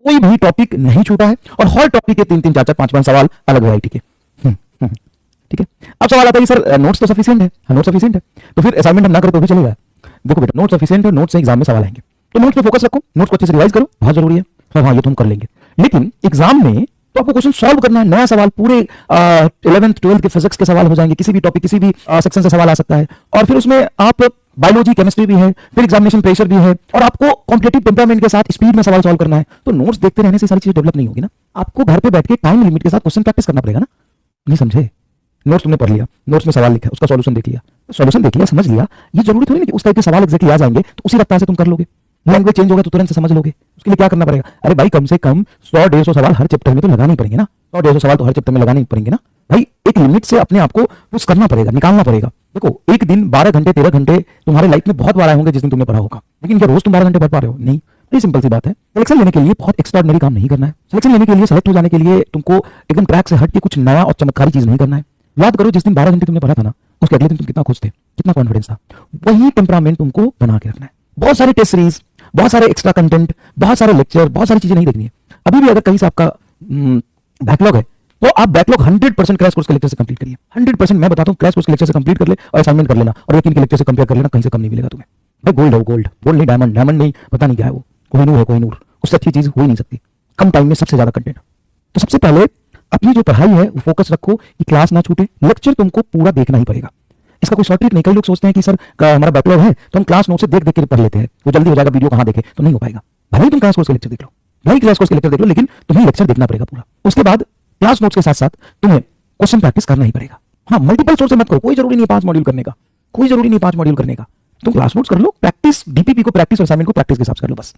कोई भी टॉपिक नहीं छूटा है और हर टॉपिक के 3-3, 4-4, 5-5 सवाल अलग वैरायटी के। ठीक है। अब सवाल आता है कि सर नोट्स तो सफिशिएंट है। हाँ, नोट सफिशिएंट है तो फिर असाइनमेंट हम ना करें तो भी चलेगा। देखो बेटा, नोट सफिशिएंट है, नोट से एग्जाम में सवाल आएंगे तो नोट्स पे फोकस रखो, नोट्स को अच्छे से रिवाइज करो, बहुत जरूरी है। हाँ, ये तो हम कर लेंगे, लेकिन एग्जाम में तो आपको क्वेश्चन सॉल्व करना है। नया सवाल पूरे 11th 12th के फिजिक्स के सवाल हो जाएंगे, किसी भी टॉपिक किसी भी सेक्शन से सवाल आ सकता है, और फिर उसमें आप बायोलॉजी केमिस्ट्री भी है, फिर एग्जामिनेशन प्रेशर भी है, और आपको कॉम्पिटिटिव टेम्परामेंट के साथ स्पीड में सवाल सॉल्व करना है। तो नोट्स देखते रहने से सारी चीजें डेवलप नहीं होगी ना। आपको घर पे बैठ के टाइम लिमिट के साथ क्वेश्चन प्रैक्टिस करना पड़ेगा ना। नहीं समझे? नोट्स तुमने पढ़ लिया, नोट्स में सवाल लिखा, उसका सॉल्यूशन देख लिया, सॉल्यूशन देख लिया, समझ लिया, ये जरूरी थोड़ी नहीं कि उस टाइप के सवाल एग्जैक्टली आ जाएंगे तो उसी रफ्तार से तुम कर लोगे। लैंग्वेज चेंज होगा तो तुरंत से समझ लोगे। उसके लिए क्या करना पड़ेगा? अरे भाई, कम से कम 100-150 सवाल हर चैप्टर में तो लगाने ही पड़ेंगे ना। 100-150 सवाल तो हर चैप्टर में लगाने ही पड़ेंगे ना भाई। एक लिमिट से अपने आप को पुश करना पड़ेगा, निकालना पड़ेगा। देखो, एक दिन 12 घंटे 13 घंटे तुम्हारे लाइफ में बहुत बार आए होंगे जिस दिन तुमने पढ़ा होगा, लेकिन क्या रोज तुम 12 घंटे पढ़ पा रहे हो? नहीं। बड़ी सिंपल सी बात है, सिलेक्शन लेने के लिए बहुत एक्स्ट्राऑर्डिनरी काम नहीं करना है। सिलेक्शन लेने के लिए, सेलेक्ट हो जाने के लिए तुमको एकदम ट्रैक से हट के कुछ नया और चमत्कारी चीज नहीं करना है। याद करो, जिस दिन 12 घंटे तुमने पढ़ा था ना, उसके अगले दिन तुम कितना खुश थे, कितना कॉन्फिडेंस था। वही टेम्परामेंट तुमको बना के रखना है। बहुत सारे टेस्ट सीरीज, बहुत सारे एक्स्ट्रा कंटेंट, बहुत सारे लेक्चर, बहुत सारी चीजें नहीं देखनी है। अभी भी अगर कहीं से आपका बैकलॉग है तो आप बैकलॉग 100% क्रैश कोर्स के लेक्चर से कंप्लीट करिए। 100% मैं बताता हूँ, क्रैश कोर्स के लेक्चर से कंप्लीट कर ले और असाइनमेंट कर लेना, और यकीन के लेक्चर से कंपेयर कर लेना, कहीं से कम नहीं मिलेगा तुम्हें। भाई गोल्ड है वो, गोल्ड गोल्ड नहीं, डायमंड डायमंड नहीं, पता नहीं क्या है वो, कोहिनूर है कोहिनूर, उससे अच्छी चीज हो ही नहीं सकती। कम टाइम में सबसे ज्यादा कंटेंट। तो सबसे पहले अपनी जो पढ़ाई है वो फोकस रखो कि क्लास ना छूटे। लेक्चर तुमको पूरा देखना ही पड़ेगा, इसका कोई शॉर्ट ट्रिक नहीं। कई लोग सोचते हैं कि सर हमारा बैकलॉग है तो हम क्लास नोट से देख देख के पढ़ लेते हैं, वो जल्दी हो जाएगा, वीडियो कहाँ देखे, तो नहीं हो पाएगा। भले ही तुम क्लास कोर्स के लेक्चर देख लो, भाई क्लास कोर्स के लेक्चर देख लो, लेकिन तुम्हें लेक्चर देखना पड़ेगा पूरा। उसके बाद क्लास नोट्स के साथ साथ तुम्हें क्वेश्चन प्रैक्टिस करना ही पड़ेगा। हाँ, मल्टीपल सोर्स से मत करो, कोई जरूरी नहीं 5 मॉड्यूल करने का, कोई जरूरी नहीं 5 मॉड्यूल करने का। तुम क्लास नोट्स कर लो, प्रैक्टिस डीपीपी को प्रैक्टिस और असाइनमेंट को प्रैक्टिस के हिसाब से कर लो बस।